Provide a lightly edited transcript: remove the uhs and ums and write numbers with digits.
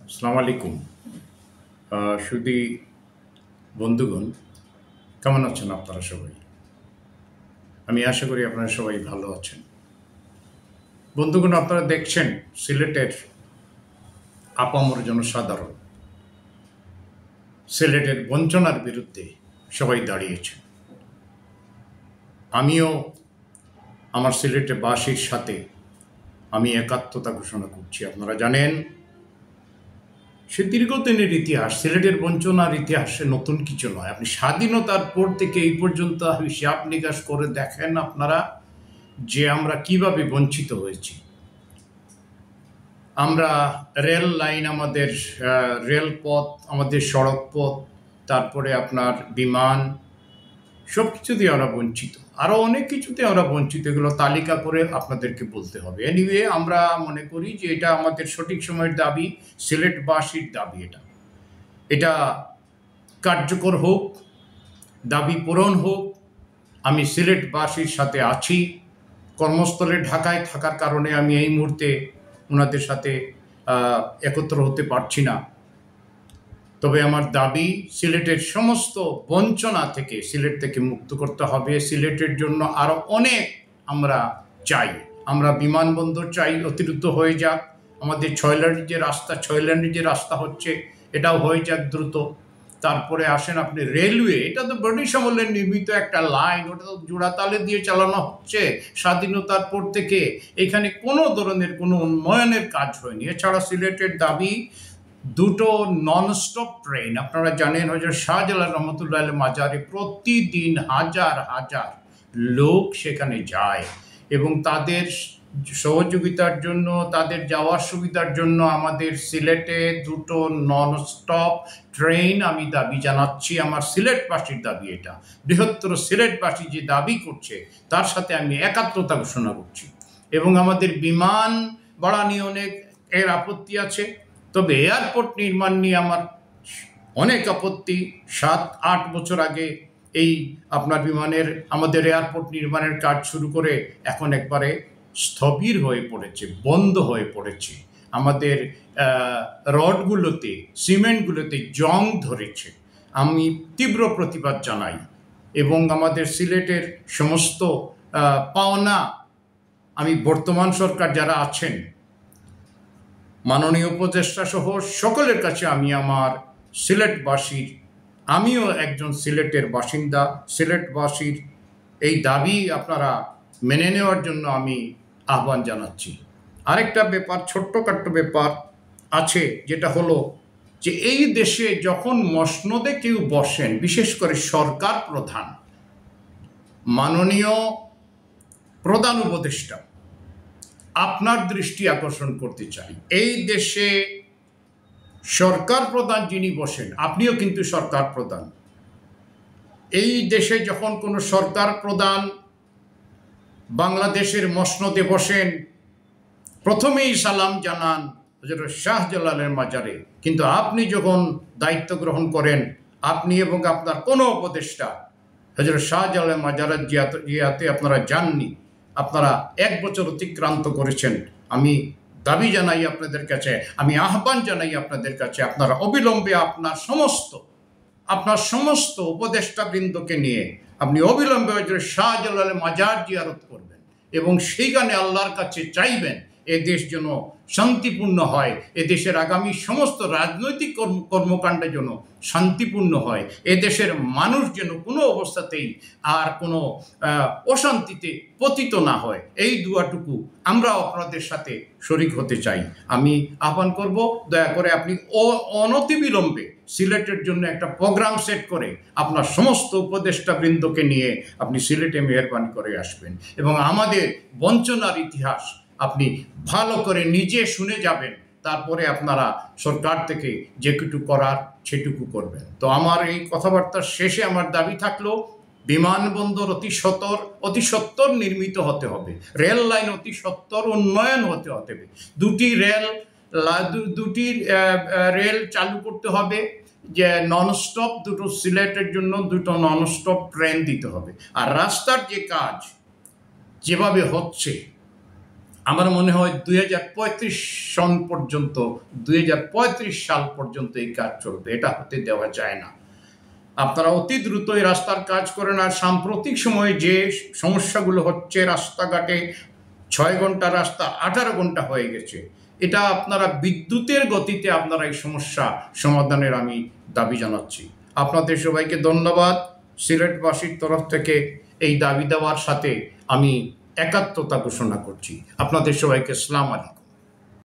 আসসালামু আলাইকুম। সুধী বন্ধুগণ, কেমন আছেন আপনারা সবাই? আমি আশা করি আপনারা সবাই ভালো আছেন। বন্ধুগণ, আপনারা দেখছেন সিলেটের আপামর জনসাধারণ সিলেটের বঞ্চনার বিরুদ্ধে সবাই দাঁড়িয়েছেন। আমিও আমার সিলেটের বাসীর সাথে আমি একাত্মতা ঘোষণা করছি। আপনারা জানেন, সে দীর্ঘদিনের ইতিহাস, সিলেটের বঞ্চনার ইতিহাসে নতুন কিছু নয়। আপনি স্বাধীনতার পর থেকে এই পর্যন্ত হিসাব নিকাশ করে দেখেন আপনারা যে আমরা কিভাবে বঞ্চিত হয়েছি। আমরা রেল লাইন, আমাদের রেলপথ, আমাদের সড়ক পথ, তারপরে আপনার বিমান, সব কিছু দিয়ে আমরা বঞ্চিত। আরও অনেক কিছুতে আমরা বঞ্চিত, এগুলো তালিকা করে আপনাদেরকে বলতে হবে। এনিওয়ে, আমরা মনে করি যে এটা আমাদের সঠিক সময়ের দাবি, সিলেটবাসীর দাবি। এটা কার্যকর হোক, দাবি পূরণ হোক। আমি সিলেটবাসীর সাথে আছি। কর্মস্থলে ঢাকায় থাকার কারণে আমি এই মুহূর্তে ওনাদের সাথে একত্র হতে পারছি না। তবে আমার দাবি, সিলেটের সমস্ত বঞ্চনা থেকে সিলেট থেকে মুক্ত করতে হবে। সিলেটের জন্য আরও অনেক আমরা চাই। আমরা বিমানবন্দর চাই, অতিরিক্ত হয়ে যাক। আমাদের 6 লেনের যে রাস্তা হচ্ছে, এটাও হয়ে যাক দ্রুত। তারপরে আসেন আপনি রেলওয়ে, এটা তো ব্রিটিশ আমলে নির্মিত একটা লাইন, ওটা তো জোড়াতালে দিয়ে চালানো হচ্ছে স্বাধীনতার পর থেকে। এখানে কোনো ধরনের কোনো উন্নয়নের কাজ হয়নি। এছাড়া সিলেটের দাবি দুটো ননস্টপ ট্রেন। আপনারা জানেন, হয়তো শাহজালাল রহমতুল্লাহ মাজারে প্রতিদিন হাজার হাজার লোক সেখানে যায়, এবং তাদের সহযোগিতার জন্য, তাদের যাওয়ার সুবিধার জন্য আমাদের সিলেটে দুটো ননস্টপ ট্রেন আমি দাবি জানাচ্ছি। আমার সিলেটবাসীর দাবি এটা। বৃহত্তর সিলেটবাসী যে দাবি করছে তার সাথে আমি একাত্মতা ঘোষণা করছি। এবং আমাদের বিমান ভাড়া নিয়ে অনেক এর আপত্তি আছে, তবে এয়ারপোর্ট নির্মাণ নিয়ে আমার অনেক আপত্তি। 7-8 বছর আগে এই আপনার আমাদের এয়ারপোর্ট নির্মাণের কাজ শুরু করে এখন একবারে স্থবির হয়ে পড়েছে, বন্ধ হয়ে পড়েছে। আমাদের রডগুলোতে, সিমেন্টগুলোতে জং ধরেছে। আমি তীব্র প্রতিবাদ জানাই, এবং আমাদের সিলেটের সমস্ত পাওনা, আমি বর্তমান সরকার যারা আছেন, মাননীয় উপদেষ্টা সহ সকলের কাছে আমি আমার সিলেটবাসীর, আমিও একজন সিলেটের বাসিন্দা, সিলেটবাসীর এই দাবি আপনারা মেনে নেওয়ার জন্য আমি আহ্বান জানাচ্ছি। আরেকটা ব্যাপার, ছোট্টখাট্ট ব্যাপার আছে, যেটা হলো যে এই দেশে যখন মসনদে কেউ বসেন, বিশেষ করে সরকার প্রধান, মাননীয় প্রধান উপদেষ্টা, আপনার দৃষ্টি আকর্ষণ করতে চাই। এই দেশে সরকার প্রধান যিনি বসেন, আপনিও কিন্তু সরকার প্রধান। এই দেশে যখন কোনো সরকার প্রধান বাংলাদেশের মসনদে বসেন, প্রথমেই সালাম জানান হযরত শাহজালালের মাজারে। কিন্তু আপনি যখন দায়িত্ব গ্রহণ করেন, আপনি এবং আপনার কোনো উপদেষ্টা হযরত শাহজালালের মাজারের জিয়াতে আপনারা যাননি। আপনারা 1 বছর অতিক্রান্ত করেছেন। আমি দাবি জানাই আপনাদের কাছে, আমি আহ্বান জানাই আপনাদের কাছে, আপনারা অবিলম্বে আপনার সমস্ত উপদেষ্টাবৃন্দকে নিয়ে আপনি অবিলম্বে হযরত শাহজালালের মাজার জিয়ারত করবেন, এবং সেইখানে আল্লাহর কাছে চাইবেন এ দেশ যেন শান্তিপূর্ণ হয়, এ দেশের আগামী সমস্ত রাজনৈতিক কর্মকাণ্ড যেন শান্তিপূর্ণ হয়, এ দেশের মানুষ যেন কোনো অবস্থাতেই আর কোনো অশান্তিতে পতিত না হয়। এই দুয়াটুকু আমরাও আপনাদের সাথে শরিক হতে চাই। আমি আহ্বান করব, দয়া করে আপনি অনতিবিলম্বে সিলেটের জন্য একটা প্রোগ্রাম সেট করে আপনার সমস্ত উপদেষ্টাবৃন্দকে নিয়ে আপনি সিলেটে মেহরবানি করে আসবেন, এবং আমাদের বঞ্চনার ইতিহাস আপনি ভালো করে নিজে শুনে যাবেন। তারপরে আপনারা সরকার থেকে যেটুকু করার সেটুকু করবেন। তো আমার এই কথাবার্তার শেষে আমার দাবি থাকলো, বিমানবন্দর অতি সত্বর নির্মিত হতে হবে, রেল লাইন অতি সত্বর উন্নয়ন হতে হবে, দুটি রেল চালু করতে হবে, যে ননস্টপ দুটো, সিলেটের জন্য দুটো ননস্টপ ট্রেন দিতে হবে। আর রাস্তার যে কাজ যেভাবে হচ্ছে, আমার মনে হয় 2035 সন পর্যন্ত 2035 সাল পর্যন্ত এই কাজ চলবে, এটা হতে দেওয়া যায় না। আপনারা অতি দ্রুত এই রাস্তার কাজ করেন। আর সাম্প্রতিক সময়ে যে সমস্যাগুলো হচ্ছে, রাস্তাঘাটে 6 ঘন্টা রাস্তা 18 ঘন্টা হয়ে গেছে, এটা আপনারা বিদ্যুতের গতিতে আপনারা এই সমস্যা সমাধানের আমি দাবি জানাচ্ছি। আপনাদের সবাইকে ধন্যবাদ। সিলেটবাসীর তরফ থেকে এই দাবি দেওয়ার সাথে আমি একাত্মতা ঘোষণা করছি। আপনাদের সবাইকে আসসালামু আলাইকুম।